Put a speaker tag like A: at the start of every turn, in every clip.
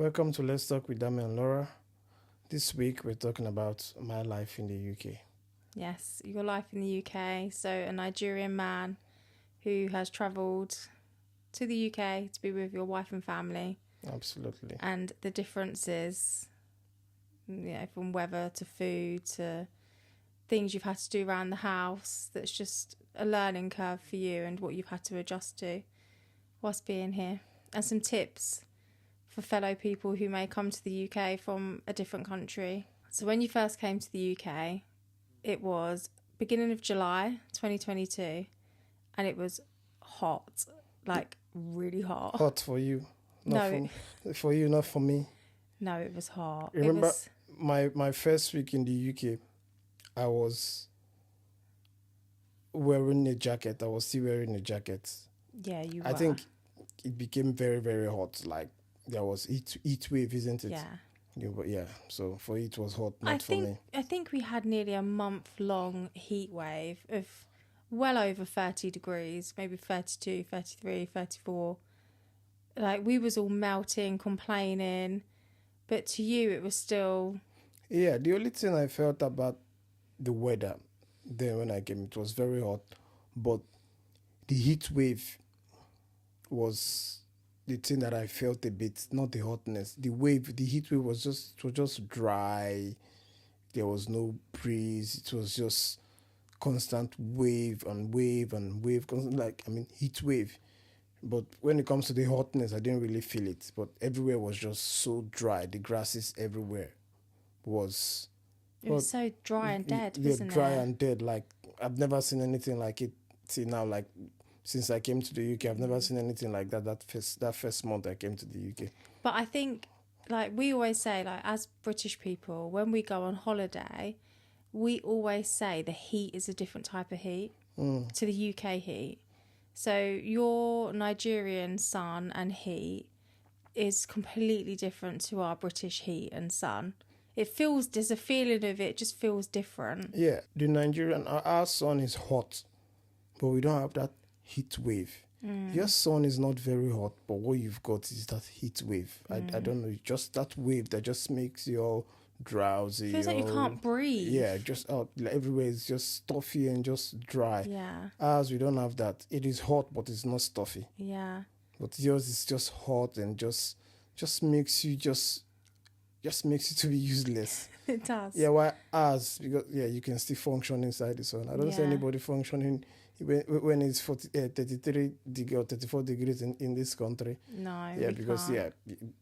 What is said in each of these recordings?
A: Welcome to Let's Talk with Dammy and Laura. This week we're talking about my life in the UK.
B: Yes, your life in the UK. So a Nigerian man who has travelled to the UK to be with your wife and family.
A: Absolutely.
B: And the differences, from weather to food to things you've had to do around the house. That's just a learning curve for you and what you've had to adjust to whilst being here. And some tips for fellow people who may come to the UK from a different country. So when you first came to the UK, it was beginning of July 2022, and it was hot, like really hot.
A: Hot for you. For you, not for me.
B: No, it was hot.
A: Remember my first week in the UK, I was wearing a jacket. I was still wearing a jacket.
B: Yeah, you were.
A: I think it became very, very hot. Like there was heat wave, isn't it?
B: Yeah.
A: So for you it was hot, not for me.
B: I think we had nearly a month-long heat wave of well over 30 degrees, maybe 32, 33, 34. Like, we was all melting, complaining. But to you, it was still...
A: Yeah, the only thing I felt about the weather then when I came, it was very hot. But the heat wave was the thing that I felt a bit, not the hotness. The heat wave was just dry. There was no breeze. It was just constant wave and wave and wave. Heat wave. But when it comes to the hotness, I didn't really feel it. But everywhere was just so dry. The grasses everywhere was...
B: It was so dry and dead, wasn't it?
A: Yeah, dry and dead. Like, I've never seen anything like it till now. Like, since I came to the UK, I've never seen anything like that. That first month I came to the UK.
B: But I think, like we always say, like as British people, when we go on holiday, we always say the heat is a different type of heat to the UK heat. So your Nigerian sun and heat is completely different to our British heat and sun. There's a feeling of it just feels different.
A: Yeah, the Nigerian, our sun is hot, but we don't have that heat wave. Your sun is not very hot, but what you've got is that heat wave. I don't know, just that wave that just makes you all drowsy.
B: Feels like you can't breathe.
A: Yeah, just out everywhere is just stuffy and just dry.
B: Yeah.
A: Ours, we don't have that. It is hot, but it's not stuffy.
B: Yeah.
A: But yours is just hot and just makes you makes you to be useless.
B: It does.
A: Yeah, why ours? Because you can still function inside the sun. I don't see anybody functioning when it's 33 degrees or 34 degrees in this country.
B: No,
A: yeah, because
B: can't.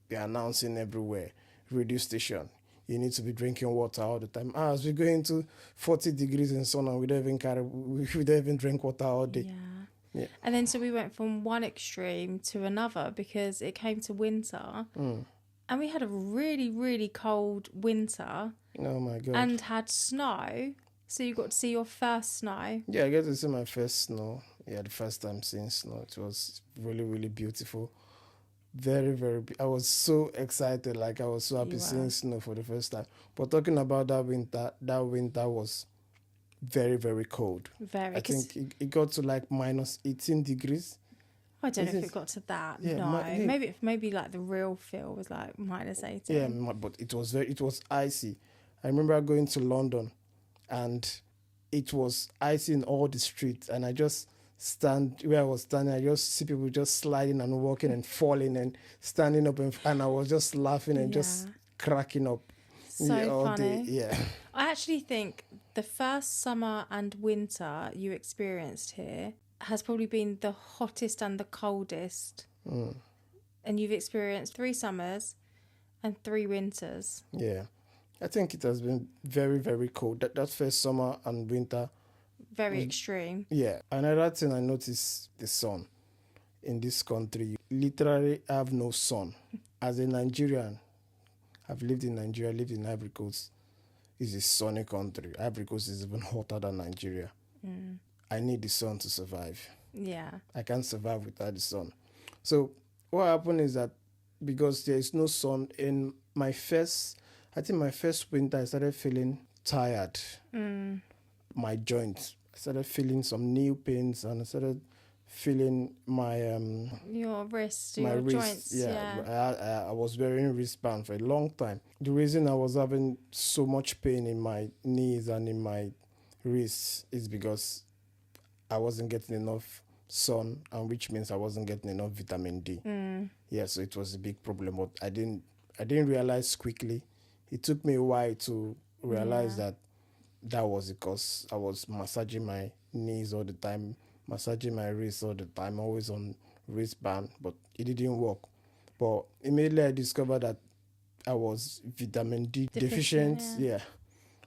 A: they're announcing everywhere. Radio station, you need to be drinking water all the time. As we go into 40 degrees in sun and we don't even drink water all day.
B: Yeah. And then so we went from one extreme to another because it came to winter. And we had a really, really cold winter.
A: Oh my God.
B: And had snow. So you got to see your first snow.
A: Yeah, I got to see my first snow. Yeah, the first time seeing snow. It was really, really beautiful. Very, very... I was so excited. Like, I was so happy seeing snow for the first time. But talking about that winter was very, very cold. I think it got to like minus 18 degrees.
B: I don't know if it got to that.
A: Yeah,
B: no, maybe like the real feel was like minus 18.
A: Yeah, but it was icy. I remember going to London, and it was icy in all the streets, and I just stand where I was standing. I just see people just sliding and walking and falling and standing up, and I was just laughing and just cracking up.
B: So
A: all
B: funny.
A: Day. Yeah.
B: I actually think the first summer and winter you experienced here has probably been the hottest and the coldest. And you've experienced 3 summers and 3 winters.
A: Yeah. I think it has been very, very cold. That first summer and winter.
B: Very extreme.
A: Yeah. Another thing I noticed, the sun in this country. You literally have no sun. As a Nigerian, I've lived in Nigeria, lived in Ivory Coast. It's a sunny country. Ivory Coast is even hotter than Nigeria. I need the sun to survive.
B: Yeah.
A: I can't survive without the sun. So what happened is that because there is no sun in my first winter, I started feeling tired. My joints. I started feeling some new pains and I started feeling my
B: Your wrists,
A: my
B: your
A: wrist.
B: joints,
A: Yeah,
B: yeah.
A: I was wearing wristband for a long time. The reason I was having so much pain in my knees and in my wrists is because I wasn't getting enough sun, and which means I wasn't getting enough vitamin D. Yeah, so it was a big problem, but I didn't realize quickly. It took me a while to realize
B: Yeah.
A: that was because I was massaging my knees all the time, massaging my wrists all the time, always on wristband, but it didn't work. But immediately I discovered that I was vitamin D
B: Deficient,
A: deficient.
B: yeah.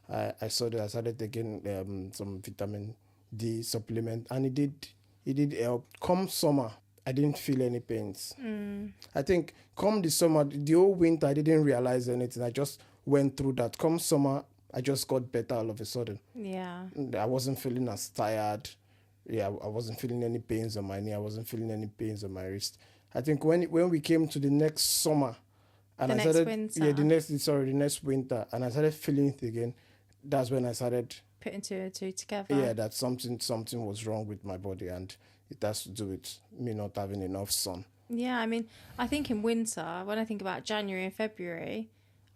A: Yeah, I saw that. I started taking some vitamin D supplement, and it did help. Come summer, I didn't feel any pains. I think come the summer, the whole winter, I didn't realize anything. I just went through that. Come summer, I just got better all of a sudden.
B: Yeah.
A: I wasn't feeling as tired. Yeah, I wasn't feeling any pains on my knee. I wasn't feeling any pains on my wrist. I think when we came to the next summer, and
B: The
A: I
B: next
A: started
B: winter.
A: the next winter, and I started feeling it again. That's when I started
B: Putting two and two together.
A: yeah that something was wrong with my body, and it has to do with me not having enough sun.
B: Yeah, I mean, I think in winter, when I think about January and February,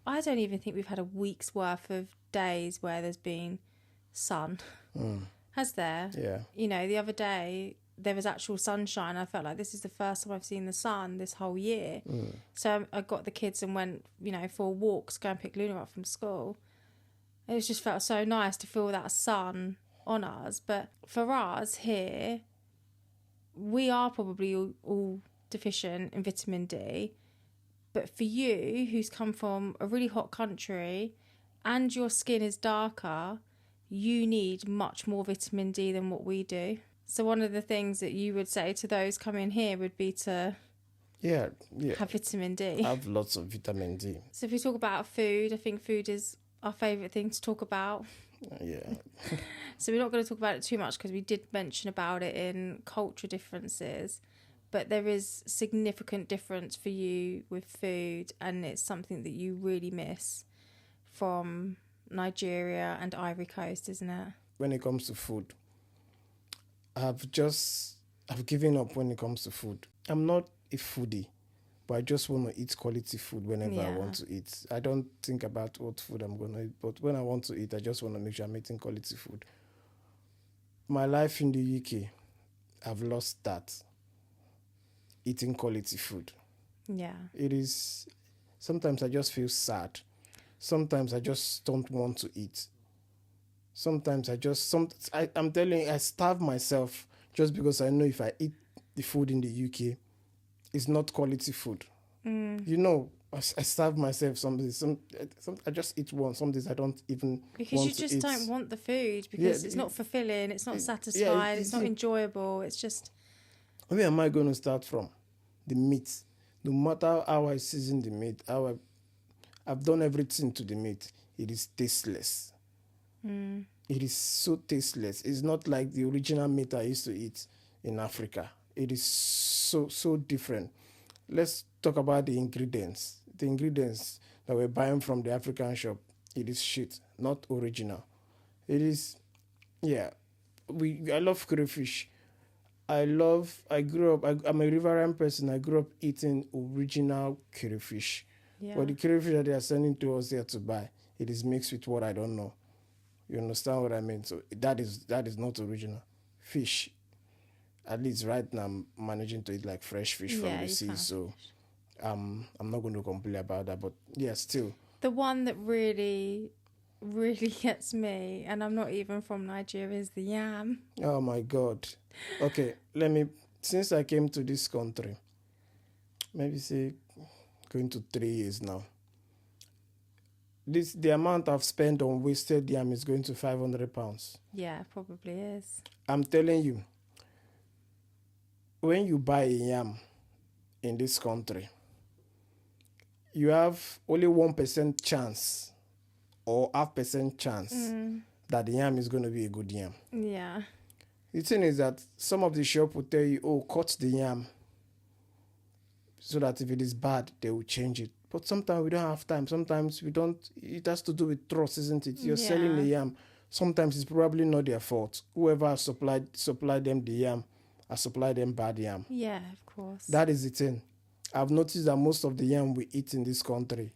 B: I don't even think we've had a week's worth of days where there's been sun. Has there?
A: Yeah.
B: You know, the other day there was actual sunshine. I felt like this is the first time I've seen the sun this whole year. So I got the kids and went, for walks, go and pick Luna up from school. It just felt so nice to feel that sun on us. But for us here, we are probably all deficient in vitamin D. But for you, who's come from a really hot country and your skin is darker, you need much more vitamin D than what we do. So one of the things that you would say to those coming here would be to
A: Yeah.
B: have vitamin D.
A: I have lots of vitamin D.
B: So if we talk about food, I think food is our favourite thing to talk about.
A: Yeah.
B: So we're not going to talk about it too much because we did mention about it in culture differences. But there is significant difference for you with food, and it's something that you really miss from Nigeria and Ivory Coast, isn't it?
A: When it comes to food, I've given up when it comes to food. I'm not a foodie, but I just want to eat quality food whenever I
B: Yeah.
A: want to eat. I don't think about what food I'm going to eat, but when I want to eat, I just want to make sure I'm eating quality food. My life in the UK, I've lost that. Eating quality food.
B: Yeah.
A: It is, sometimes I just feel sad. Sometimes I just don't want to eat. Sometimes I'm telling you, I starve myself just because I know if I eat the food in the UK, it's not quality food. I starve myself some days. I just eat one. Some days I don't even
B: Because
A: want
B: you
A: to
B: just
A: eat.
B: don't want the food because
A: Yeah,
B: it's not fulfilling, it's not
A: it-
B: satisfying,
A: yeah,
B: it's not enjoyable. It's just,
A: Where am I going to start from? The meat. No matter how I season the meat, I've done everything to the meat, it is tasteless. It is so tasteless. It's not like the original meat I used to eat in Africa. It is so different. Let's talk about the ingredients. The ingredients that we're buying from the African shop, it is shit, not original. It is, yeah. I love crayfish. I'm a riverine person. I grew up eating original crayfish.
B: yeah.
A: But the crayfish that they are sending to us here to buy, it is mixed with what I don't know. You understand what I mean? So that is not original. Fish. At least right now I'm managing to eat like fresh fish
B: Yeah,
A: from the
B: you
A: sea.
B: can.
A: So I'm not going to complain about that. But yeah, still.
B: The one that really, really gets me, and I'm not even from Nigeria, is the yam.
A: Oh my God. Okay, since I came to this country, maybe say going to 3 years now. The amount I've spent on wasted yam is going to £500.
B: Yeah, probably is.
A: I'm telling you, when you buy a yam in this country, you have only 1% chance or 0.5% chance that the yam is going to be a good yam.
B: Yeah.
A: The thing is that some of the shop will tell you, oh, cut the yam so that if it is bad, they will change it. But sometimes we don't have time. Sometimes we don't. It has to do with trust, isn't it? You're selling the yam. Sometimes it's probably not their fault. Whoever supplied them the yam I supply them bad yam.
B: Yeah, of course.
A: That is the thing. I've noticed that most of the yam we eat in this country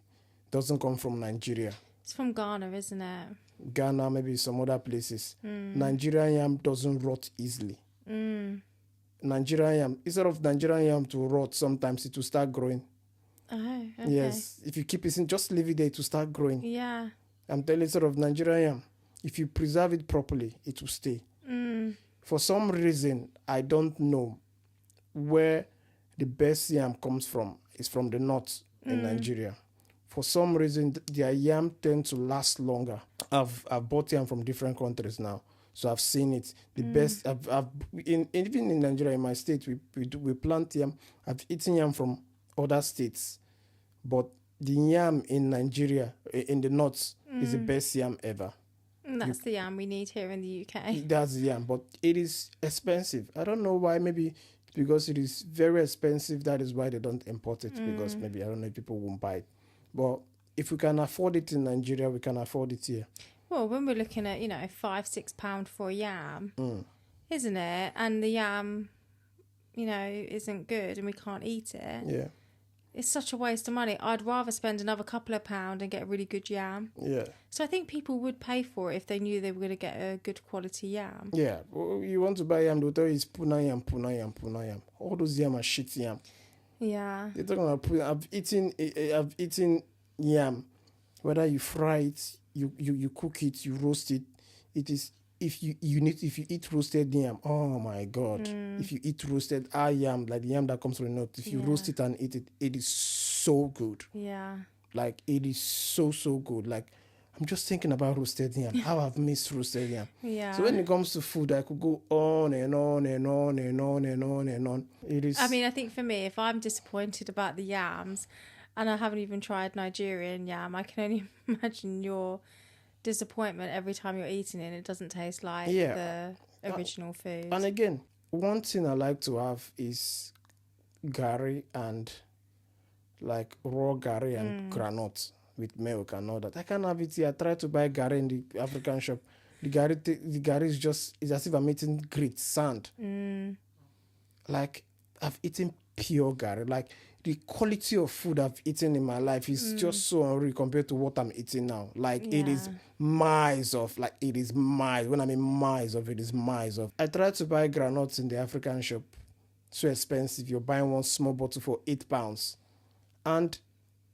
A: doesn't come from Nigeria.
B: It's from Ghana, isn't it?
A: Ghana, maybe some other places. Nigerian yam doesn't rot easily. Nigerian yam, instead of Nigerian yam to rot, sometimes it will start growing.
B: Oh, okay.
A: Yes, if you keep it in, just leave it there, it will start growing.
B: Yeah.
A: I'm telling you, sort of Nigerian yam, if you preserve it properly, it will stay. For some reason, I don't know where the best yam comes from. It's from the north in Nigeria. For some reason, their yam tend to last longer. I've bought yam from different countries now, so I've seen it. The best, even in Nigeria, in my state, we plant yam. I've eaten yam from other states, but the yam in Nigeria, in the north, is the best yam ever.
B: And that's the yam we need here in the UK.
A: That's the yam, but it is expensive. I don't know why. Maybe because it is very expensive, that is why they don't import it. Because maybe, I don't know, if people won't buy it. But if we can afford it in Nigeria, we can afford it here.
B: Well, when we're looking at, £5-6 for a yam, isn't it? And the yam, isn't good and we can't eat it.
A: Yeah.
B: It's such a waste of money. I'd rather spend another couple of pounds and get a really good yam.
A: Yeah.
B: So I think people would pay for it if they knew they were going to get a good quality yam.
A: Yeah. Well, you want to buy yam, they'll tell you it's puna yam. All those yam are shit yam.
B: Yeah.
A: They're talking about puna. I've eaten yam. Whether you fry it, you cook it, you roast it. It is, if you eat roasted yam, oh my God. If you eat roasted yam, like the yam that comes from the north, if you roast it and eat it, it is so good.
B: Yeah.
A: Like, it is so good. Like, I'm just thinking about roasted yam. How I've missed roasted yam.
B: Yeah.
A: So when it comes to food, I could go on and on and on and on and on and on. It is.
B: I mean, I think for me, if I'm disappointed about the yams and I haven't even tried Nigerian yam, I can only imagine your disappointment every time you're eating it and it doesn't taste like the original food.
A: And again, one thing I like to have is gari and like raw gari and granite with milk and all that. I can't have it here. I try to buy gari in the African shop. The gari is just, it's as if I'm eating grit, sand. Like, I've eaten pure gari. Like, the quality of food I've eaten in my life is just so unreal compared to what I'm eating now. Like, it is miles of, like, it is miles. When I mean miles of, it is miles of. I tried to buy granules in the African shop. So expensive. You're buying one small bottle for £8. And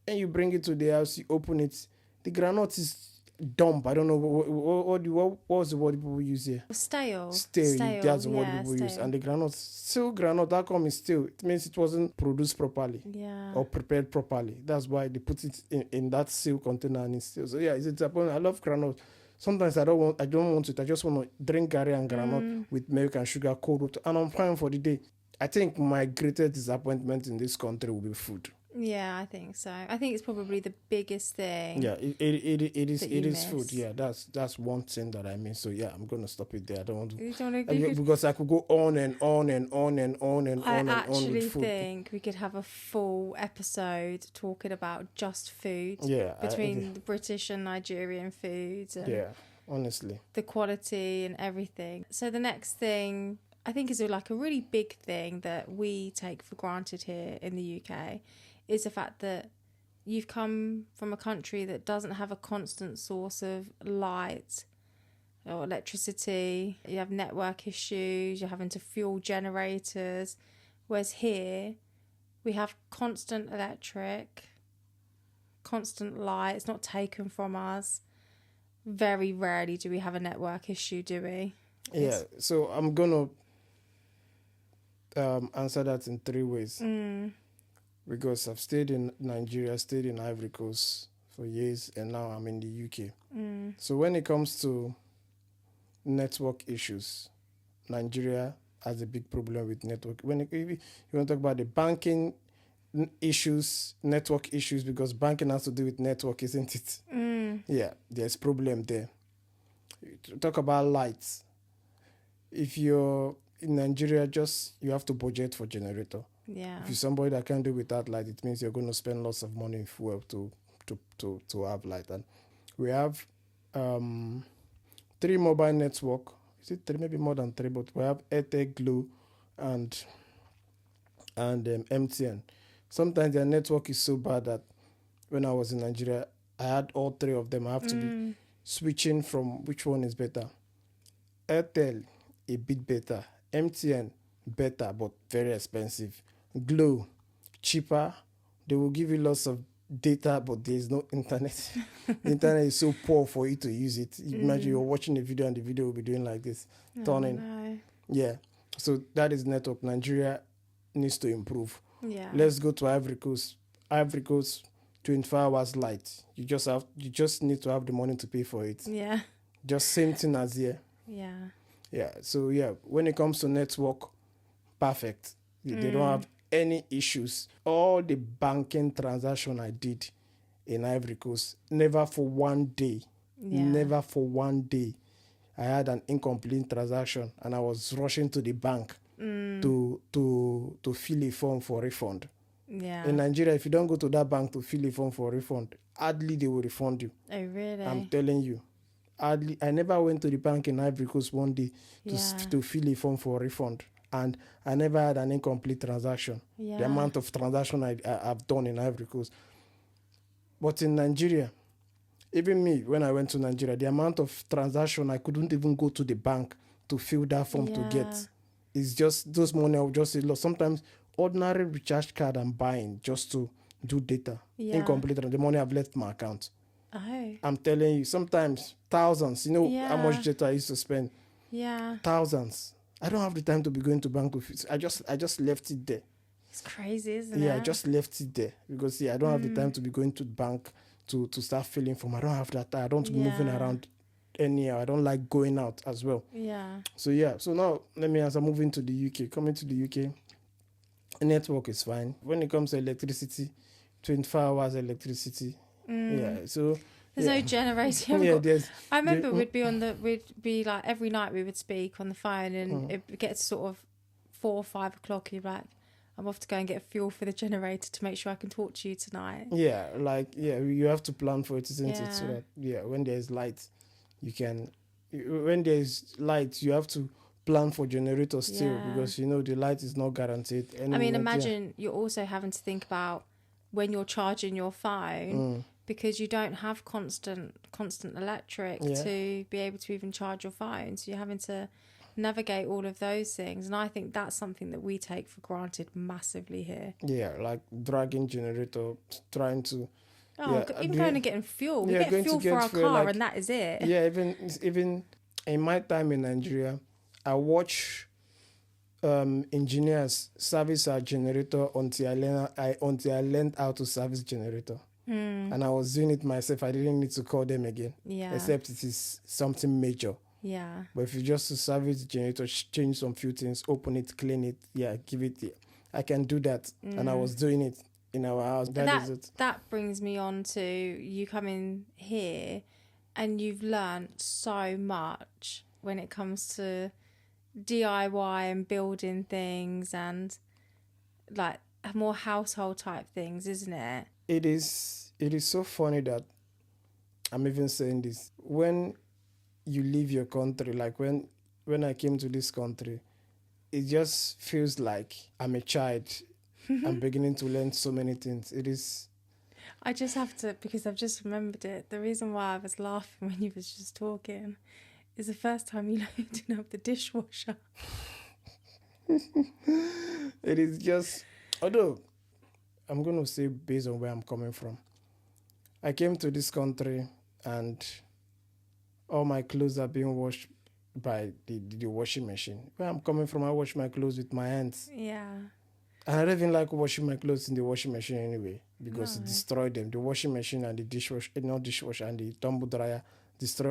A: you bring it to the house, you open it. The granite is dump. I don't know what was the word people use here.
B: Stale.
A: That's the word people use. And the granite, still granite, that come is still. It means it wasn't produced properly.
B: Yeah.
A: Or prepared properly. That's why they put it in that seal container and it's still. So yeah, it's disappointing. I love granite. Sometimes I don't want it. I just want to drink gari and granite with milk and sugar, cold water, and I'm fine for the day. I think my greatest disappointment in this country will be food.
B: Yeah, I think so. I think it's probably the biggest thing.
A: Yeah, it is
B: miss.
A: food. Yeah, that's one thing that I miss. So yeah, I'm gonna stop it there. I don't want to.
B: You don't want to
A: because I could go on and on and on and on and
B: I
A: on and on
B: actually
A: with food.
B: think we could have a full episode talking about just food.
A: Yeah,
B: between the British and Nigerian foods. And
A: yeah, honestly,
B: the quality and everything. So the next thing I think is like a really big thing that we take for granted here in the UK is the fact that you've come from a country that doesn't have a constant source of light or electricity. You have network issues, you're having to fuel generators. Whereas here, we have constant electric, constant light. It's not taken from us. Very rarely do we have a network issue, do we?
A: Yeah, so I'm going to answer that in 3 ways. Because I've stayed in Nigeria, stayed in Ivory Coast for years, and now I'm in the UK. So when it comes to network issues, Nigeria has a big problem with network. If you want to talk about the banking issues, network issues, because banking has to do with network, isn't it? Yeah, there's problem there. Talk about lights. If you're in Nigeria, you have to budget for generator.
B: Yeah.
A: If you're somebody that can't do without light, it means you're going to spend lots of money in fuel to have light. And we have 3 mobile network. Is it 3? Maybe more than 3, but we have Airtel, Glo, and MTN. Sometimes their network is so bad that when I was in Nigeria, I had all three of them. I have to be switching from which one is better. Airtel, a bit better. MTN, better but very expensive. Glow, cheaper. They will give you lots of data, but there is no internet. The internet is so poor for you to use it. Imagine you're watching a video and the video will be doing like this, turning.
B: No.
A: Yeah. So that is network. Nigeria needs to improve.
B: Yeah.
A: Let's go to Ivory Coast. Ivory Coast, 24 hours light. You just need to have the money to pay for it.
B: Yeah.
A: Just same thing as here.
B: Yeah.
A: Yeah. So yeah, when it comes to network, perfect. They don't have any issues. All the banking transaction I did in Ivory Coast, never for one day.
B: Yeah.
A: Never for one day. I had an incomplete transaction and I was rushing to the bank to fill a form for refund.
B: Yeah.
A: In Nigeria, if you don't go to that bank to fill a form for refund, hardly they will refund you.
B: Oh, really?
A: I'm telling you. Hardly. I never went to the bank in Ivory Coast one day to fill a form for refund. And I never had an incomplete transaction.
B: Yeah.
A: The amount of transaction I've done in Ivory Coast. But in Nigeria, even me, when I went to Nigeria, the amount of transaction I couldn't even go to the bank to fill that form to get. It's just those money I would just say, look, sometimes ordinary recharge card I'm buying just to do data. Incomplete, the money I've left my account.
B: Oh.
A: I'm telling you, sometimes thousands. You know how much data I used to spend?
B: Yeah.
A: Thousands. I don't have the time to be going to bank to I just left it there.
B: It's crazy, isn't it?
A: Yeah, I just left it there because I don't have the time to be going to the bank to start filling form. I don't have that time. I don't moving around anyhow. I don't like going out as well.
B: Yeah.
A: So now let me answer. Moving to the UK. Coming to the UK, network is fine. When it comes to electricity, 24 hours electricity. Yeah. So
B: there's no generator. I remember we'd be like every night we would speak on the phone and it gets sort of 4 or 5 o'clock. You're like, I'm off to go and get fuel for the generator to make sure I can talk to you tonight.
A: Yeah, you have to plan for it, isn't it? So that when there's light, you can. When there's light, you have to plan for generator still because the light is not guaranteed.
B: I mean, imagine you're also having to think about when you're charging your phone. Because you don't have constant electric to be able to even charge your phone. So you're having to navigate all of those things. And I think that's something that we take for granted massively here.
A: Yeah, like dragging generator, trying to...
B: even going and getting fuel. We get fuel for our car and that is it.
A: Yeah, even in my time in Nigeria, I watch engineers service our generator until I learned how to service generator. And I was doing it myself. I didn't need to call them again. Yeah. Except it is something major.
B: Yeah.
A: But if you just to service the generator, change some few things, open it, clean it, give it. I can do that. And I was doing it in our house. That is it.
B: That brings me on to you coming here and you've learned so much when it comes to DIY and building things and like more household type things, isn't it?
A: It is so funny that I'm even saying this. When you leave your country, like when I came to this country, it just feels like I'm a child. I'm beginning to learn so many things. It is...
B: I just have to, because I've just remembered it. The reason why I was laughing when you was just talking is the first time you didn't have the dishwasher.
A: It is just... Although... I'm going to say based on where I'm coming from. I came to this country and all my clothes are being washed by the washing machine. Where I'm coming from, I wash my clothes with my hands.
B: Yeah.
A: And I don't even like washing my clothes in the washing machine anyway because it destroyed them. The washing machine and the dishwasher and the tumble dryer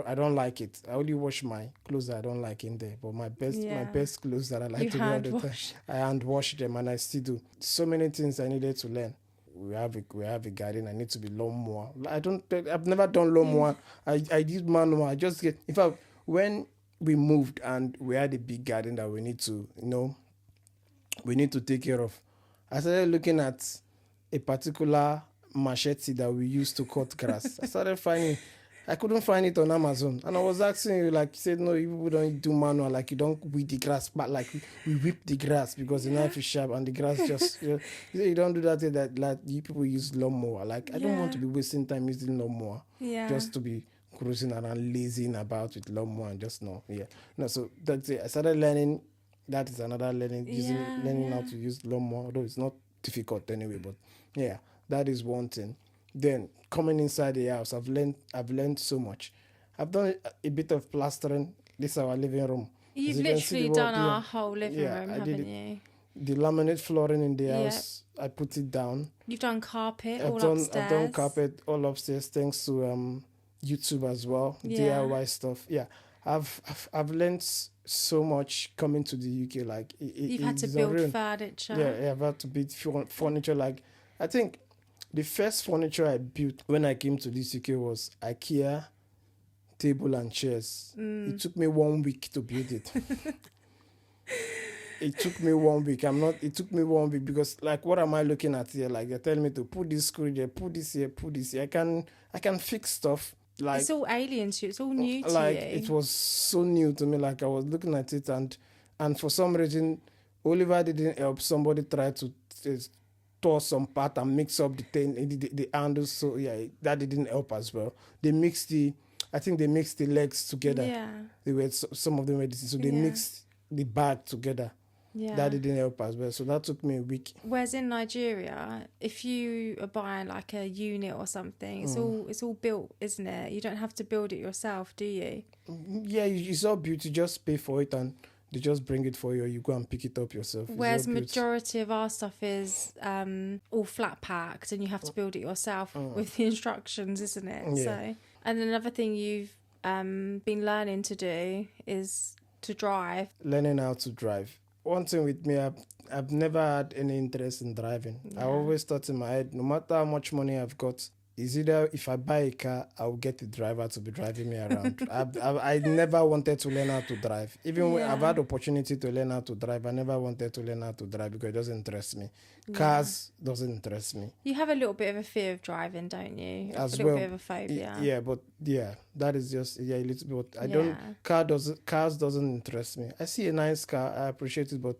A: I don't like it. I only wash my clothes that I don't like in there. But my best clothes that I like to wear all the time, I hand wash them and I still do. So many things I needed to learn. We have a garden. I need to be lawnmower. I've never done lawnmower. I did manual. I just get. In fact, when we moved and we had a big garden that we need to take care of, I started looking at a particular machete that we use to cut grass. I started finding I couldn't find it on Amazon. And I was asking you, like, you said, no, you people don't do manual, like, you don't weed the grass, but like, we whip the grass because the knife is sharp and the grass just, you don't do that, like, you people use lawnmower. Like, I don't want to be wasting time using lawnmower just to be cruising around, lazing about with lawnmower and just no, No, so that's it. I started learning. That is another learning, learning how to use lawnmower, although it's not difficult anyway, but yeah, that is one thing. Then coming inside the house, I've learned so much. I've done a bit of plastering. This is our living room.
B: You've literally done our whole living room, haven't you?
A: The laminate flooring in the house, I put it down.
B: You've done carpet
A: upstairs.
B: I've
A: done carpet all upstairs thanks to YouTube as well, DIY stuff. Yeah, I've learned so much coming to the UK. Like
B: you've had to build furniture.
A: Yeah, I've had to build furniture. Like I think the first furniture I built when I came to this UK was IKEA table and chairs. It took me 1 week to build it. It took me 1 week. It took me 1 week because, like, what am I looking at here? Like, they're telling me to put this screw there, put this here, put this here. I can fix stuff. Like,
B: it's all alien to you. It's all new to
A: like,
B: you.
A: it was so new to me. Like, I was looking at it and for some reason, Oliver didn't help. Somebody tried to tore some part and mix up the handles. So yeah, that didn't help as well. I think they mixed the legs together.
B: Yeah.
A: They were some of them were so they mixed the bag together.
B: Yeah.
A: That didn't help as well. So that took me a week.
B: Whereas in Nigeria, if you are buying like a unit or something, it's all built, isn't it? You don't have to build it yourself, do you?
A: Yeah, it's all built. You just pay for it and they just bring it for you, or you go and pick it up yourself.
B: Whereas majority of our stuff is all flat packed and you have to build it yourself with the instructions, isn't it?
A: Yeah.
B: So, and another thing you've been learning to do is to drive.
A: Learning how to drive. One thing with me, I've never had any interest in driving. I always thought in my head, no matter how much money I've got, is either if I buy a car, I'll get the driver to be driving me around. I never wanted to learn how to drive. Even when I've had opportunity to learn how to drive, I never wanted to learn how to drive because it doesn't interest me. Cars doesn't interest me.
B: You have a little bit of a fear of driving, don't you?
A: As
B: a little bit of a phobia.
A: Yeah, but that is just a little bit. I don't. Cars doesn't interest me. I see a nice car, I appreciate it, but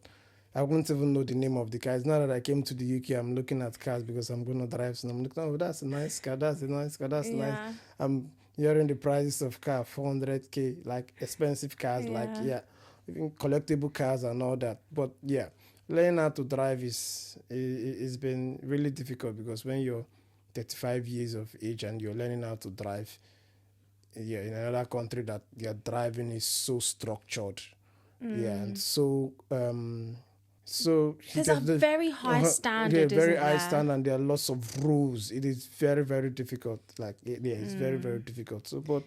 A: I wouldn't even know the name of the car. It's not that I came to the UK, I'm looking at cars because I'm going to drive. So I'm looking, oh, that's a nice car, that's nice. I'm hearing the prices of car, 400k, like expensive cars, even collectible cars and all that. But yeah, learning how to drive it's been really difficult because when you're 35 years of age and you're learning how to drive, in another country that your driving is so structured. And so
B: there's a very high standard.
A: Very high standard, and there are lots of rules. It is very, very difficult. Like it's very, very difficult. So, but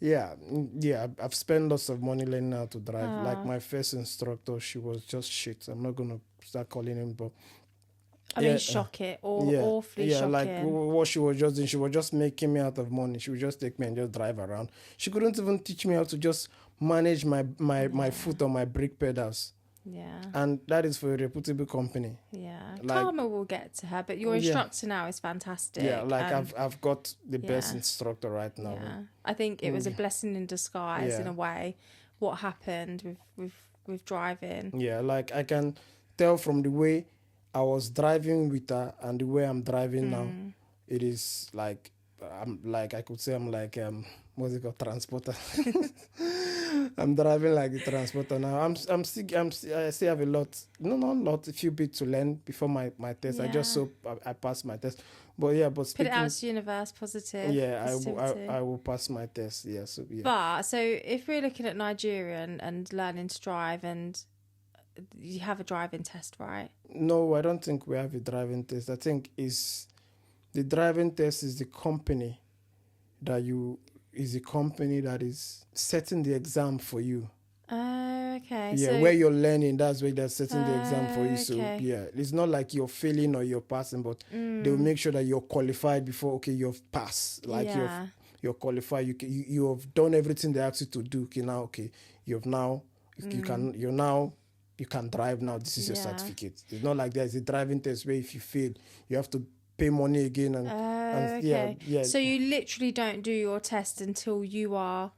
A: I've spent lots of money learning how to drive. Like my first instructor, she was just shit. I'm not gonna start calling him, but
B: awfully shocking.
A: Like what she was just doing, she was just making me out of money. She would just take me and just drive around. She couldn't even teach me how to just manage my foot on my brake pedals.
B: Yeah.
A: And that is for a reputable company.
B: Yeah. Karma will get to her, but your instructor now is fantastic.
A: Yeah, like I've got the best instructor right now.
B: Yeah. I think it was a blessing in disguise in a way, what happened with driving.
A: Yeah, like I can tell from the way I was driving with her and the way I'm driving now, it is like I could say I'm like what's it called, transporter. I'm driving like a transporter now. I still have a few bits to learn before my test. I just hope I pass my test. But
B: put it out to universe, positive.
A: Yeah, I will pass my test. Yeah, so yeah.
B: But so if we're looking at Nigeria and learning to drive, and you have a driving test, right?
A: No, I don't think we have a driving test. I think the driving test is the company that is setting the exam for you.
B: Okay.
A: Yeah,
B: so
A: where you're learning, that's where they're setting the exam for you. So
B: okay.
A: yeah, it's not like you're failing or you're passing, but they'll make sure that you're qualified before. Okay, you've passed. Like you're qualified. You have done everything they asked you to do. Okay, you can drive now. This is your certificate. It's not like there's a driving test where if you fail, you have to pay money again and
B: okay.
A: yeah.
B: So you literally don't do your test until you are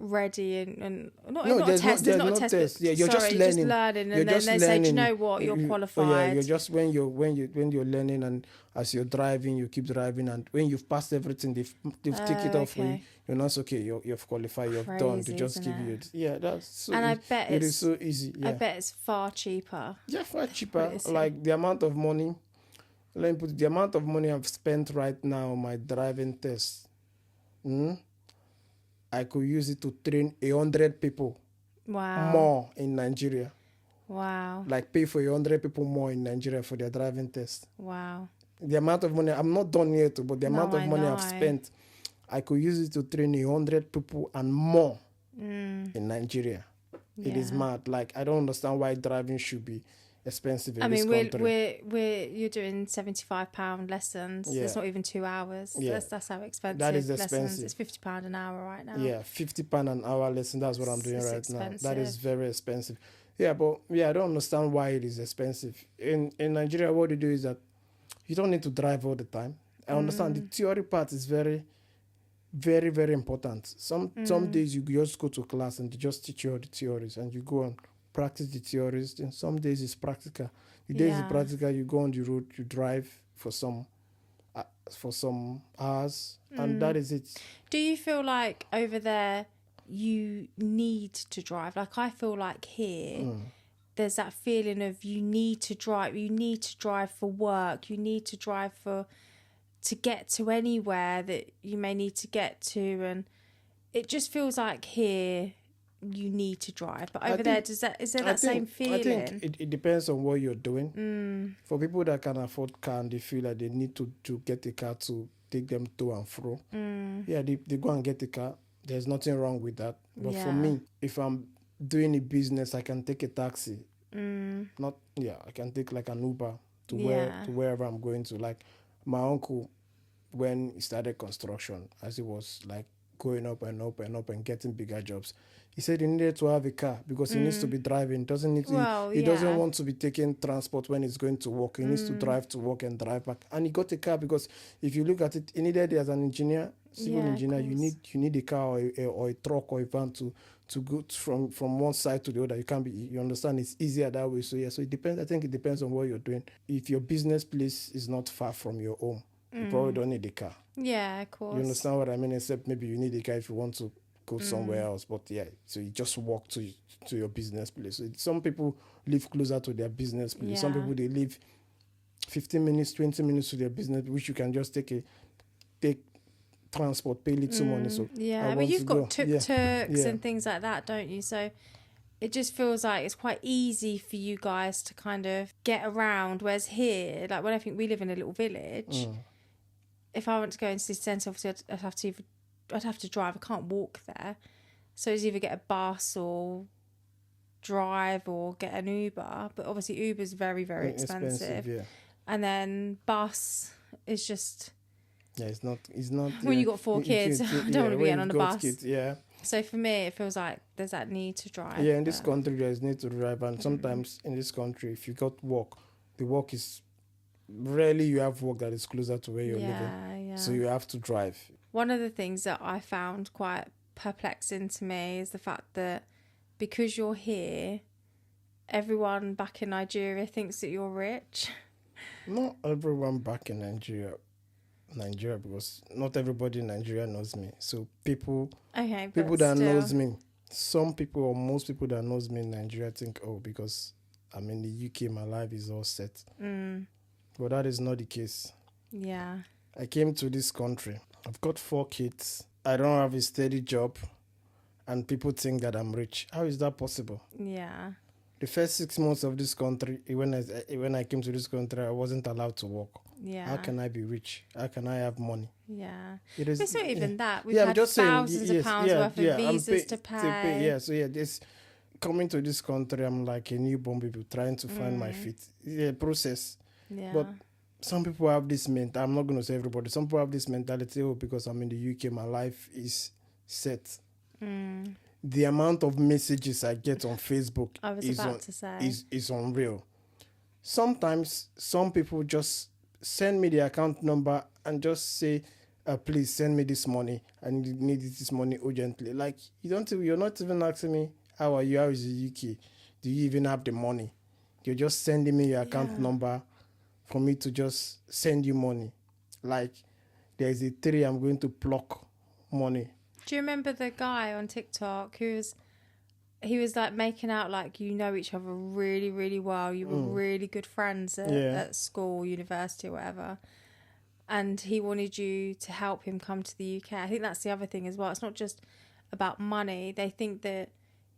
B: ready and not a test. There's not a test.
A: test.
B: But,
A: Yeah, you're
B: sorry,
A: just learning.
B: and
A: You're
B: then
A: just
B: they say, "Do you know what? You're qualified."
A: Oh yeah, you're just when you're learning, and as you're driving, you keep driving, and when you've passed everything, they've take it off for you.
B: Okay.
A: You're not okay. You've qualified. You've done. They just
B: Crazy,
A: give
B: isn't
A: you
B: it?
A: Yeah, that's so.
B: And I bet
A: it is
B: it's
A: so easy. Yeah,
B: I bet it's far cheaper.
A: yeah, far cheaper.
B: is
A: Like the amount of money. Let me put the amount of money I've spent right now on my driving test. I could use it to train 100 people
B: Wow.
A: more in Nigeria.
B: Wow.
A: Like pay for 100 people more in Nigeria for their driving test.
B: Wow.
A: The amount of money, I'm not done yet, but the amount of money I've spent, I could use it to train 100 people and more in Nigeria. It is mad. Like, I don't understand why driving should be expensive in this country.
B: You're doing £75 lessons.
A: Yeah.
B: It's not even 2 hours.
A: Yeah.
B: That's how expensive.
A: That is
B: lessons.
A: expensive.
B: It's £50 an hour right now.
A: Yeah, £50 an hour lesson. That's what I'm doing right
B: expensive.
A: now. That is very expensive. Yeah, but I don't understand why it is expensive. In Nigeria, what they do is that you don't need to drive all the time. I understand the theory part is very, very, very important. Some days you just go to class and they just teach you all the theories and you go and practice the theories. Then some days it's practical. The days it's practical, you go on the road, you drive for some hours, and that is it.
B: Do you feel like over there you need to drive? Like I feel like here there's that feeling of you need to drive for work, you need to drive to get to anywhere that you may need to get to, and it just feels like here you need to drive. But over there, is there that same feeling?
A: I think it depends on what you're doing. For people that can afford car and they feel like they need to get a car to take them to and fro, they go and get a car. There's nothing wrong with that. But for me, if I'm doing a business, I can take a taxi. I can take like an Uber to wherever I'm going to. Like my uncle, when he started construction, as he was like going up and up and up and getting bigger jobs, he said he needed to have a car because he needs to be driving. Doesn't need to. He doesn't want to be taking transport when he's going to work. He needs to drive to work and drive back. And he got a car because if you look at it, he needed it as an engineer, civil engineer. You need a car or a truck or a van to go from one side to the other. You understand? It's easier that way. So so it depends. I think it depends on what you're doing. If your business place is not far from your home, you probably don't need a car.
B: Yeah, of course.
A: You understand what I mean? Except maybe you need a car if you want to go somewhere else. But so you just walk to your business place. So some people live closer to their business place.
B: Yeah.
A: Some people, they live 15 minutes, 20 minutes to their business, which you can just take transport, pay little money. So
B: but you've got tuk-tuks and things like that, don't you? So it just feels like it's quite easy for you guys to kind of get around. Whereas here, like when I think we live in a little village, if I want to go into the centre, obviously I'd have to drive. I can't walk there. So it's either get a bus or drive or get an Uber. But obviously Uber's very, very expensive. And then bus is just...
A: Yeah, it's not.
B: When you got 4 kids, I don't want to be getting on the bus.
A: Kids,
B: So for me, it feels like there's that need to drive.
A: Yeah, in this country, there's need to drive, and sometimes in this country, if you got work, the work is rarely you have work that is closer to where you're living. So you have to drive.
B: One of the things that I found quite perplexing to me is the fact that because you're here, everyone back in Nigeria thinks that you're rich.
A: Not everyone back in Nigeria, because not everybody in Nigeria knows me. So people that knows me, some people or most people that knows me in Nigeria think, because I'm in the UK, my life is all set. But that is not the case.
B: Yeah.
A: I came to this country. I've got 4 kids. I don't have a steady job, and people think that I'm rich. How is that possible?
B: Yeah.
A: The first 6 months of this country, when I came to this country, I wasn't allowed to work.
B: Yeah.
A: How can I be rich? How can I have money?
B: Yeah.
A: It's
B: not even that. We've had thousands of pounds worth of visas to pay.
A: This coming to this country, I'm like a newborn baby trying to find my feet. It's a process.
B: Yeah.
A: But some people have this mentality. I'm not going to say everybody. Some people have this mentality, because I'm in the UK, my life is set. The amount of messages I get on Facebook is unreal. Sometimes some people just send me the account number and just say, please send me this money. I need this money urgently. Like, you're not even asking me, how are you? How is the UK? Do you even have the money? You're just sending me your account number for me to just send you money. Like, there's a tree, I'm going to pluck money.
B: Do you remember the guy on TikTok he was like making out like you know each other really, really well. You were really good friends at school, university, or whatever. And he wanted you to help him come to the UK. I think that's the other thing as well. It's not just about money. They think that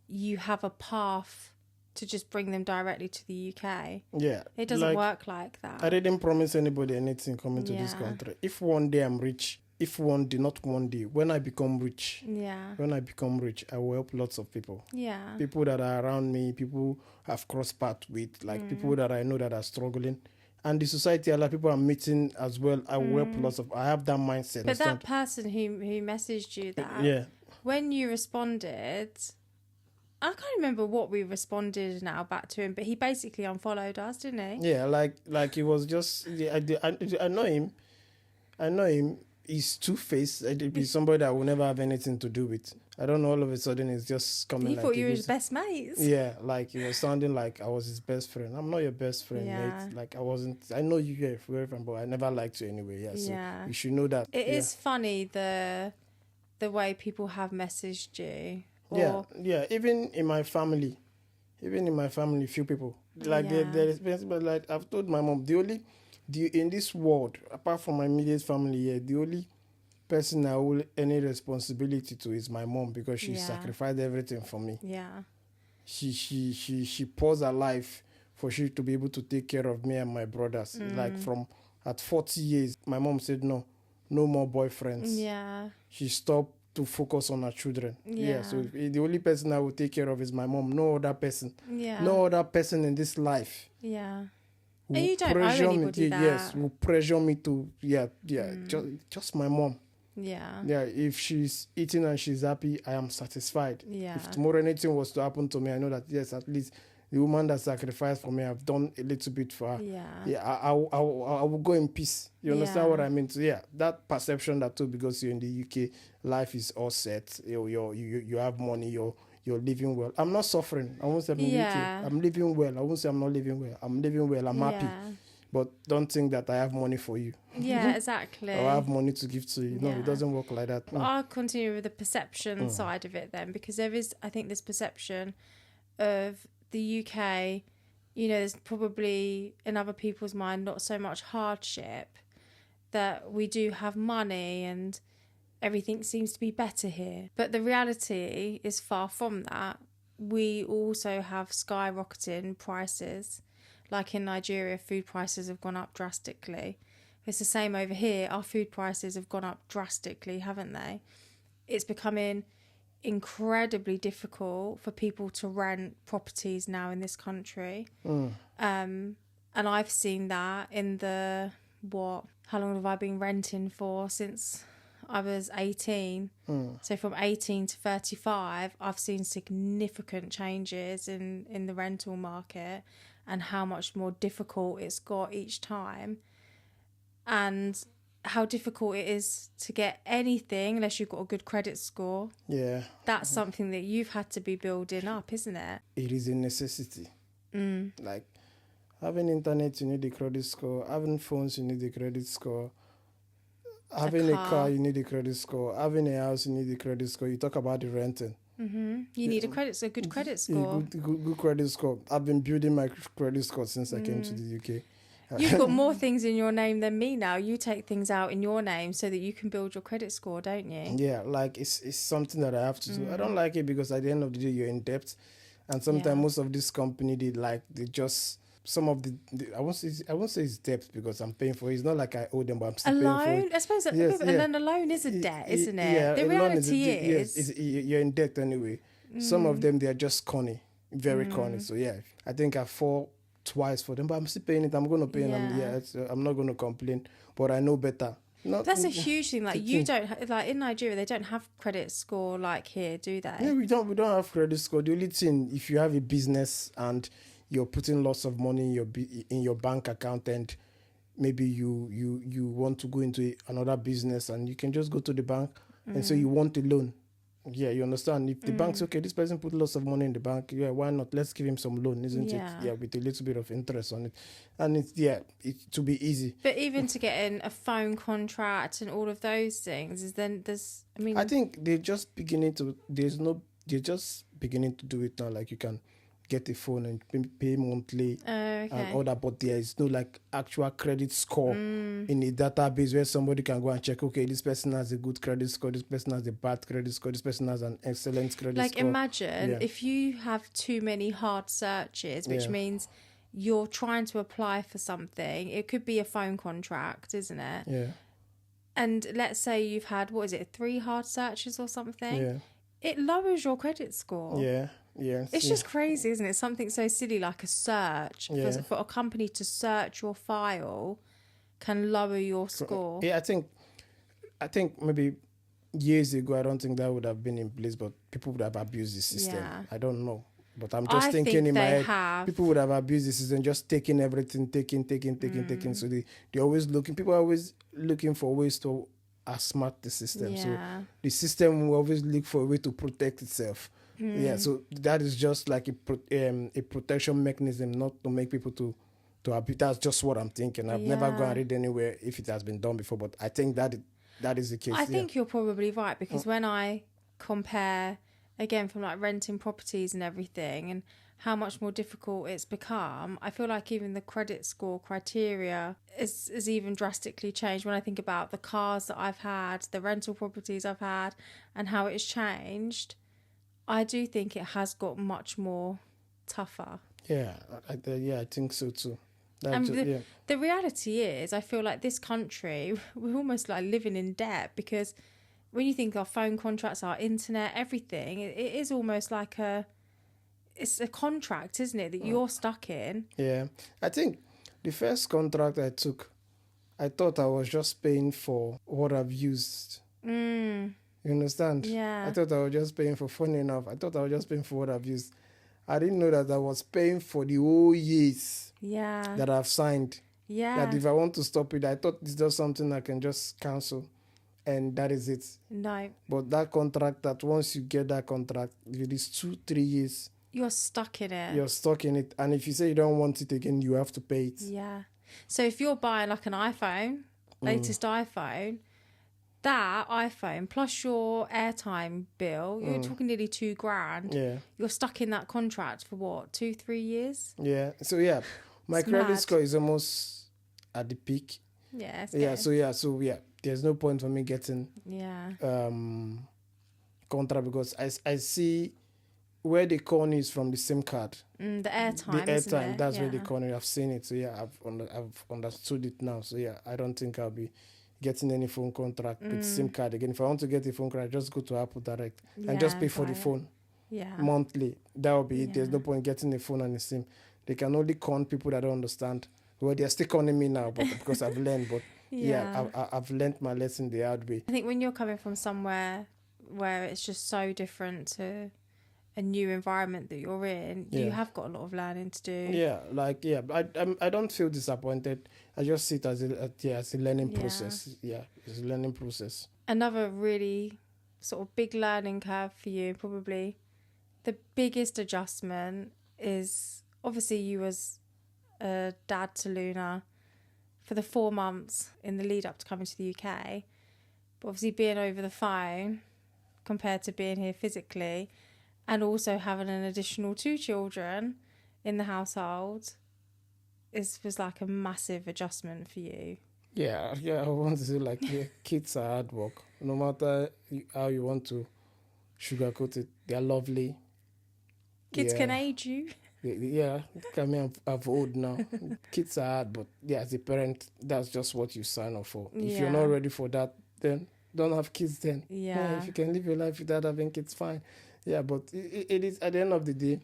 B: you have a path to just bring them directly to the UK.
A: Yeah.
B: It doesn't work like that.
A: I didn't promise anybody anything coming to this country. If one day I'm rich, not one day, when I become rich, I will help lots of people.
B: Yeah.
A: People that are around me, people I've crossed paths with, like people that I know that are struggling. And the society, a lot of people I'm meeting as well, I will help lots of, I have that mindset.
B: But that person who messaged you that, when you responded, I can't remember what we responded now back to him, but he basically unfollowed us, didn't he?
A: Yeah, like he was just, I know him. He's two-faced. He's somebody that I will never have anything to do with. I don't know, all of a sudden it's just coming.
B: He thought you were his best mates.
A: Yeah, like he was sounding like I was his best friend. I'm not your best friend, mate. Like I wasn't. I know you were from, but I never liked you anyway. Yeah, so you should know that.
B: It is funny the way people have messaged you.
A: Yeah. Even in my family, few people like they're expensive. But like I've told my mom, in this world, apart from my immediate family, the only person I owe any responsibility to is my mom, because she sacrificed everything for me.
B: Yeah.
A: She paused her life for she to be able to take care of me and my brothers. Like at 40 years, my mom said no more boyfriends.
B: Yeah.
A: She stopped to focus on her children. Yeah. So the only person I will take care of is my mom. No other person. Yeah. No other person in this life.
B: Yeah. And you don't owe anybody that.
A: Yes, will pressure me to, just my mom.
B: Yeah.
A: Yeah, if she's eating and she's happy, I am satisfied.
B: Yeah.
A: If tomorrow anything was to happen to me, I know that, yes, at least the woman that sacrificed for me, I've done a little bit for her.
B: Yeah.
A: Yeah, I will go in peace. You understand what I mean? So, yeah, that perception that too, because you're in the UK, life is all set. You have money, you're living well. I'm not suffering. I won't say I'm in the UK. I'm living well. I won't say I'm not living well. I'm living well. I'm happy. But don't think that I have money for you.
B: Yeah, exactly.
A: Or I have money to give to you. No, it doesn't work like that. No.
B: I'll continue with the perception side of it then, because there is, I think, this perception of the UK, there's probably in other people's mind not so much hardship, that we do have money and everything seems to be better here. But the reality is far from that. We also have skyrocketing prices. Like in Nigeria, food prices have gone up drastically. It's the same over here. Our food prices have gone up drastically, haven't they? It's becoming incredibly difficult for people to rent properties now in this country. And I've seen that in how long have I been renting for? Since I was 18. So from 18 to 35, I've seen significant changes in the rental market and how much more difficult it's got each time, and how difficult it is to get anything unless you've got a good credit score.
A: Yeah.
B: That's something that you've had to be building up, isn't it?
A: It is a necessity. Like having internet, you need a credit score. Having phones, you need a credit score. Having a car, you need a credit score. Having a house, you need a credit score. You talk about the renting.
B: You need a good credit score.
A: Good credit score. I've been building my credit score since I came to the UK.
B: You've got more things in your name than me now. You take things out in your name so that you can build your credit score, don't you?
A: Yeah, like it's something that I have to do. I don't like it because at the end of the day, you're in debt. And sometimes most of this company, they just... Some of the I won't say it's debt because I'm paying for it. It's not like I owe them, but I'm still paying for it.
B: I suppose and then a loan is a debt, isn't it?
A: Yeah,
B: the reality is
A: you're in debt anyway. Some of them, they're just corny, very corny. So yeah, I think I fall twice for them, but I'm still paying it. I'm going to pay it. I'm not going to complain, but I know better.
B: That's a huge thing. Like you don't like in Nigeria, they don't have credit score like here, do they?
A: Yeah, we don't have credit score. The only thing, if you have a business and you're putting lots of money in your bank account and maybe you want to go into another business, and you can just go to the bank and say you want a loan. Yeah, you understand. If the bank's okay, this person put lots of money in the bank. Yeah, why not? Let's give him some loan, isn't it? Yeah, with a little bit of interest on it, and it to be easy.
B: But even to get in a phone contract and all of those things,
A: I think they're just beginning to. They're just beginning to do it now. Like you can get a phone and pay monthly and all that, but there is no like actual credit score in a database where somebody can go and check, okay, this person has a good credit score, this person has a bad credit score, this person has an excellent credit score.
B: Like imagine if you have too many hard searches, which means you're trying to apply for something. It could be a phone contract, isn't it?
A: Yeah.
B: And let's say you've had, 3 hard searches or something.
A: Yeah.
B: It lowers your credit score.
A: Yeah. Yeah.
B: It's just crazy, isn't it? Something so silly like a search. For a company to search your file can lower your score.
A: Yeah, I think maybe years ago, I don't think that would have been in place, but people would have abused the system.
B: Yeah.
A: I don't know. But I'm just thinking in my head, people would have abused the system, just taking everything, taking. So they're always people are always looking for ways to outsmart the system.
B: Yeah.
A: So the system will always look for a way to protect itself. Yeah, so that is just like a protection mechanism, not to make people to abuse. That's just what I'm thinking. I've never gone and read anywhere if it has been done before, but I think that is the case.
B: I think you're probably right, because when I compare, again, from like renting properties and everything and how much more difficult it's become, I feel like even the credit score criteria is even drastically changed. When I think about the cars that I've had, the rental properties I've had, and how it's changed, I do think it has got much more tougher.
A: Yeah, I think so too.
B: The reality is, I feel like this country, we're almost like living in debt, because when you think of phone contracts, our internet, everything, it is almost like it's a contract, isn't it, that you're stuck in?
A: Yeah, I think the first contract I took, I thought I was just paying for what I've used. You understand?
B: Yeah.
A: I thought I was just paying for, funny enough, I thought I was just paying for what I've used. I didn't know that I was paying for the whole years that I've signed.
B: Yeah.
A: That if I want to stop it, I thought it's just something I can just cancel. And that is it.
B: No.
A: But that contract, that once you get that contract, if it is 2-3 years,
B: you're stuck in it.
A: You're stuck in it. And if you say you don't want it again, you have to pay it.
B: Yeah. So if you're buying like an iPhone, latest iPhone, that iPhone plus your airtime bill, you're talking nearly $2,000.
A: Yeah.
B: You're stuck in that contract for what, 2-3 years?
A: Yeah. So my credit score is almost at the peak.
B: Yeah.
A: So there's no point for me getting contract, because I see where the con is from the SIM card.
B: The airtime.
A: That's where the con is. I've seen it. So I've understood it now. So I don't think I'll be getting any phone contract with SIM card again. If I want to get a phone card, I just go to Apple Direct and just pay for the phone monthly. That will be it. There's no point getting a phone and a SIM. They can only con people that don't understand. Well, they're still conning me now, but because I've learned. But I've learned my lesson the hard way.
B: I think when you're coming from somewhere where it's just so different to a new environment that you're in, you have got a lot of learning to do.
A: I don't feel disappointed. I just see it as a learning process. Yeah, it's a learning process.
B: Another really sort of big learning curve for you, probably the biggest adjustment, is obviously you as a dad to Luna for the 4 months in the lead up to coming to the UK, but obviously being over the phone compared to being here physically, and also having an additional 2 children in the household was like a massive adjustment for you.
A: Yeah, I want to say kids are hard work. No matter how you want to sugarcoat it, they're lovely.
B: Kids can age you.
A: Yeah, I mean, I'm old now. Kids are hard, but as a parent, that's just what you sign up for. If you're not ready for that, then don't have kids then. Yeah, if you can live your life without having kids, fine. Yeah, but it is, at the end of the day,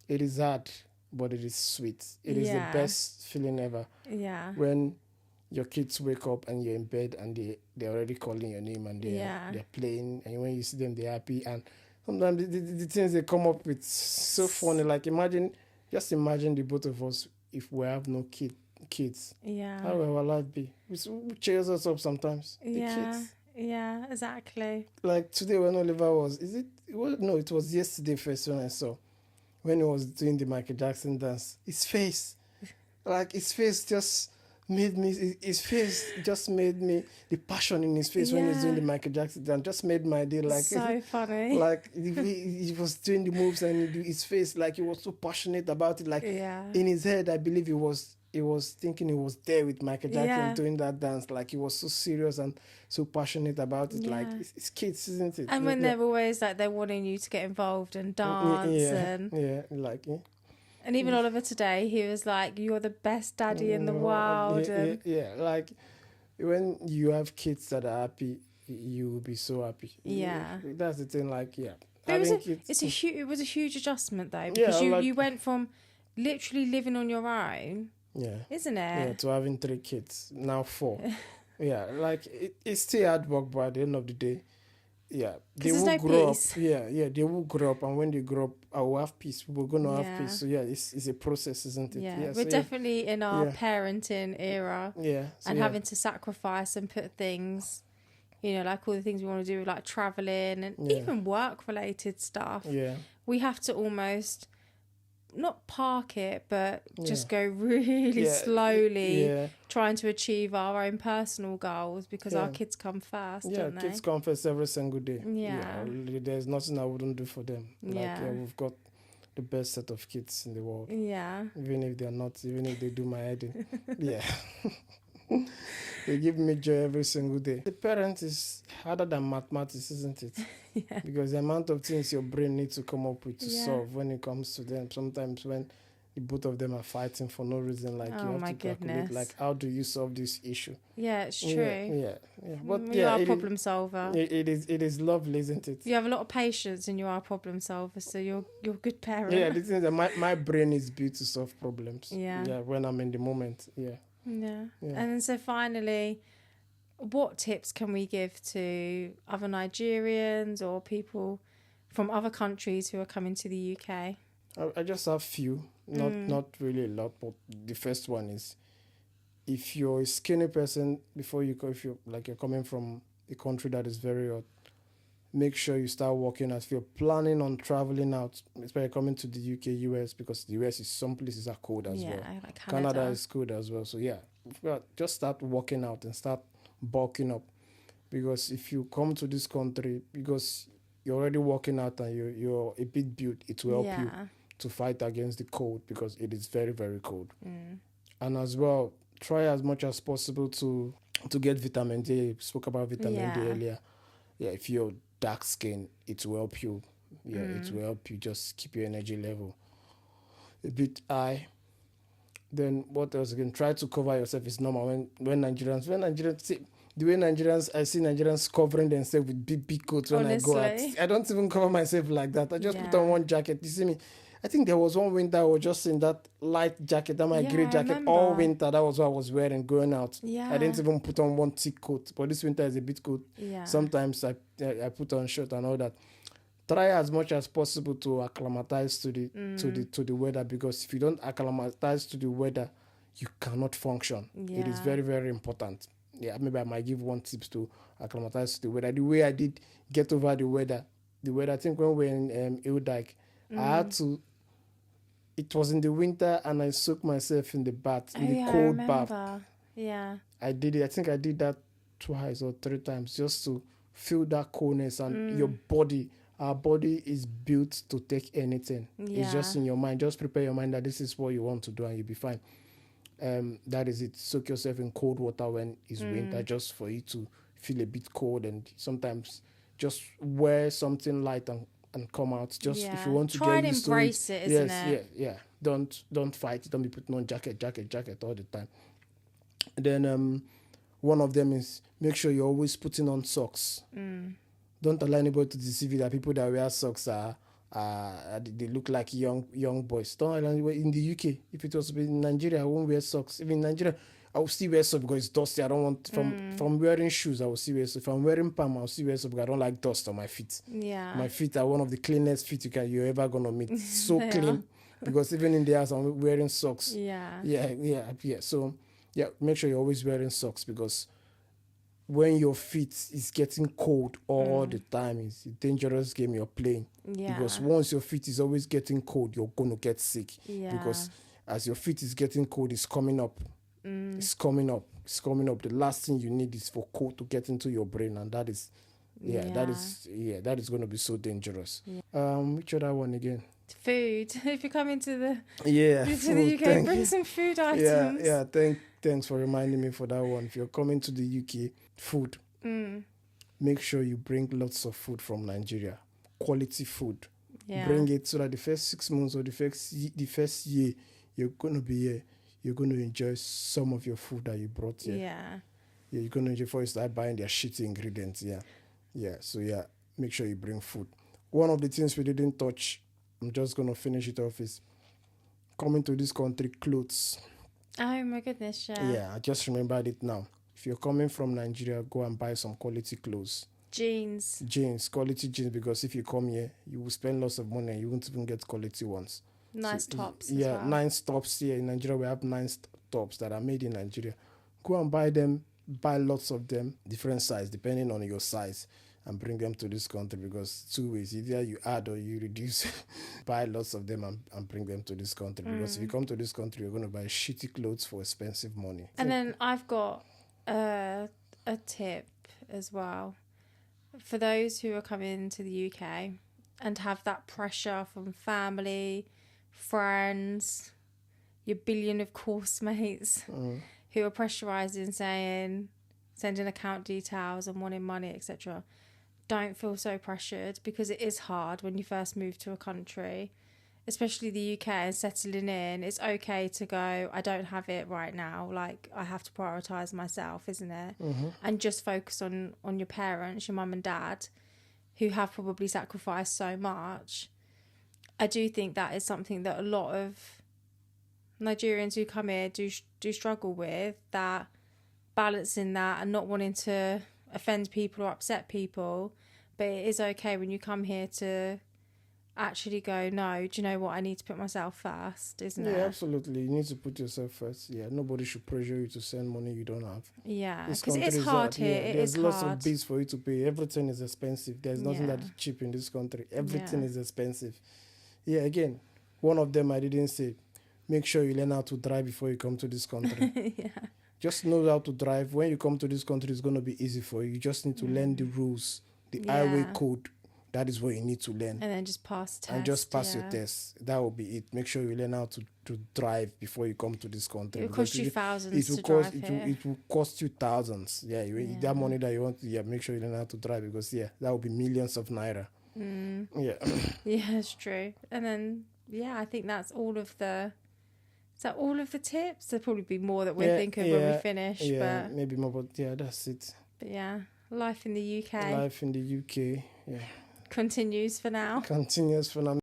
A: it is hard, but it is sweet. It is the best feeling ever.
B: Yeah.
A: When your kids wake up and you're in bed and they're already calling your name and they're playing, and when you see them, they're happy. And sometimes the things they come up with so funny. Like just imagine the both of us if we have no kid. kids.
B: Yeah.
A: How will our life be? We cheers us up sometimes. The
B: Yeah.
A: kids.
B: Yeah, exactly.
A: Like today when Oliver was, no, it was yesterday first when I saw, when he was doing the Michael Jackson dance. His face just made me, the passion in his face when he was doing the Michael Jackson dance just made my day. Like,
B: so funny.
A: like he was doing the moves and his face, like he was so passionate about it. Like in his head, I believe he was thinking he was there with Michael Jackson doing that dance. Like he was so serious and so passionate about it. Like it's kids, isn't it?
B: And when they're always like they're wanting you to get involved and dance and even Oliver today, he was like, "You're the best daddy in the world."
A: Like when you have kids that are happy, you will be so happy.
B: Yeah,
A: that's the thing. Like
B: it was a huge adjustment though, because you went from literally living on your own. Yeah. Isn't it?
A: Yeah, to having 3 kids, now 4. Yeah, like it's still hard work, but at the end of the day, they will grow up. Yeah, they will grow up, and when they grow up, I will have peace. We're gonna have peace. So it's a process, isn't it?
B: Yeah, we're definitely in our parenting era.
A: Yeah,
B: and having to sacrifice and put things, like all the things we want to do, like traveling and even work-related stuff.
A: Yeah,
B: we have to almost not park it, but just go really slowly, trying to achieve our own personal goals because our kids come first. Don't they?
A: Kids come first every single day. There's nothing I wouldn't do for them. We've got the best set of kids in the world. Even if they do my head in. They give me joy every single day. The parent is harder than mathematics, isn't it? Because the amount of things your brain needs to come up with to solve when it comes to them. Sometimes when the both of them are fighting for no reason, like you have to calculate, like, how do you solve this issue?
B: Yeah, it's true.
A: Yeah. But
B: you are a problem solver.
A: It is lovely, isn't it?
B: You have a lot of patience and you are a problem solver, so you're a good parent.
A: Yeah, the thing is that my brain is built to solve problems.
B: Yeah,
A: when I'm in the moment. Yeah.
B: And then so finally, what tips can we give to other Nigerians or people from other countries who are coming to the UK?
A: I just have few, not really a lot, but the first one is, if you're a skinny person, if you're coming from a country that is very hot, make sure you start working out. If you're planning on traveling out, especially coming to the UK, US, because the US is, some places are cold as well.
B: Like
A: Canada is cold as well. So just start working out and start bulking up. Because if you come to this country, because you're already working out and you're a bit built, it will help you to fight against the cold, because it is very, very cold. And as well, try as much as possible to get vitamin D. Spoke about vitamin D earlier. If you're dark skin, it will help you. It will help you just keep your energy level a bit high. Then what else again? Try to cover yourself. It's normal when Nigerians see the way I see Nigerians covering themselves with big coats when
B: Honestly.
A: I go out. I don't even cover myself like that. I just put on one jacket. You see me? I think there was one winter I was just in that light jacket, that my grey jacket, all winter. That was what I was wearing going out. I didn't even put on one thick coat. But this winter is a bit cold. Sometimes I put on shirt and all that. Try as much as possible to acclimatize to the weather, because if you don't acclimatize to the weather, you cannot function. It is very, very important. Maybe I might give one tips to acclimatize to the weather. The way I did get over the weather, I think when we were in Ildike, I had to. It was in the winter, and I soaked myself in the bath, in the cold bath.
B: Yeah.
A: I did it. I think I did that 2 or 3 times just to feel that coldness. And our body is built to take anything. It's just in your mind. Just prepare your mind that this is what you want to do, and you'll be fine. That is it. Soak yourself in cold water when it's winter, just for you to feel a bit cold, and sometimes just wear something light and come out. Just if you want to
B: try
A: get
B: and
A: used
B: embrace
A: to it.
B: it, isn't it?
A: Yeah. Don't fight it. Don't be putting on jacket all the time. And then one of them is, make sure you're always putting on socks. Don't allow anybody to deceive you that people that wear socks they look like young boys. Don't allow anybody. In the UK, if it was in Nigeria, I won't wear socks. Even in Nigeria, I will still wear socks because it's dusty. I don't want from wearing shoes. I will still wear socks. If I'm wearing palm, I will still wear socks because I don't like dust on my feet. My feet are one of the cleanest feet you're ever gonna meet. So clean. because even in the house I'm wearing socks.
B: Yeah.
A: Yeah. So yeah, make sure you're always wearing socks, because when your feet is getting cold all the time, it's a dangerous game you're playing.
B: Yeah.
A: Because once your feet is always getting cold, you're going to get sick.
B: Yeah.
A: Because as your feet is getting cold, it's coming up. It's coming up. The last thing you need is for cold to get into your brain, and that is that is going to be so dangerous. Which other one again?
B: Food. If you come into the
A: food,
B: the UK, bring some food items.
A: Thanks for reminding me for that one. If you're coming to the UK, food. Make sure you bring lots of food from Nigeria. Quality food.
B: Yeah.
A: Bring it so that the first 6 months or the first year you're going to be here, you're going to enjoy some of your food that you brought here.
B: Yeah.
A: You're going to enjoy before you start buying their shitty ingredients. So make sure you bring food. One of the things we didn't touch, I'm just going to finish it off, is coming to this country, clothes.
B: Oh my goodness, yeah.
A: Yeah, I just remembered it now. If you're coming from Nigeria, go and buy some quality clothes. Quality jeans, because if you come here, you will spend lots of money and you won't even get quality ones.
B: Nice tops.
A: Yeah, nice tops here in Nigeria. We have nice tops that are made in Nigeria. Go and buy them, buy lots of them, different size, depending on your size, and bring them to this country, because 2 ways, either you add or you reduce. Buy lots of them and bring them to this country, because if you come to this country, you're going to buy shitty clothes for expensive money.
B: And then I've got a tip as well for those who are coming to the UK and have that pressure from family, friends, your billion of course mates who are pressurising, sending account details and wanting money, etc. Don't feel so pressured, because it is hard when you first move to a country, especially the UK, and settling in. It's okay to go, I don't have it right now. Like, I have to prioritise myself, isn't it? And just focus on your parents, your mum and dad, who have probably sacrificed so much. I do think that is something that a lot of Nigerians who come here do struggle with, that balancing that and not wanting to offend people or upset people. But it is okay when you come here to actually go, no, do you know what, I need to put myself first, isn't it?
A: Yeah, absolutely. You need to put yourself first. Yeah, nobody should pressure you to send money you don't have.
B: Yeah, because it's hard here.
A: There's lots of bills for you to pay. Everything is expensive. There's nothing that is cheap in this country. Everything is expensive. Yeah, again, one of them I didn't say, make sure you learn how to drive before you come to this country. Just know how to drive. When you come to this country, it's going to be easy for you. You just need to learn the rules, the highway code. That is what you need to learn.
B: And then just pass test.
A: And just pass your test. That will be it. Make sure you learn how to drive before you come to this country.
B: It will cost you thousands to drive here.
A: It will cost you thousands. Yeah, that money that you want to, make sure you learn how to drive, because, that will be millions of naira. Yeah.
B: Yeah, it's true. And then, I think that's all of the... Is that all of the tips? There'll probably be more that we'll think of when we finish.
A: Yeah,
B: but
A: maybe more, but that's it.
B: But life in the UK.
A: Life in the UK,
B: Continues for now.
A: Continues for now.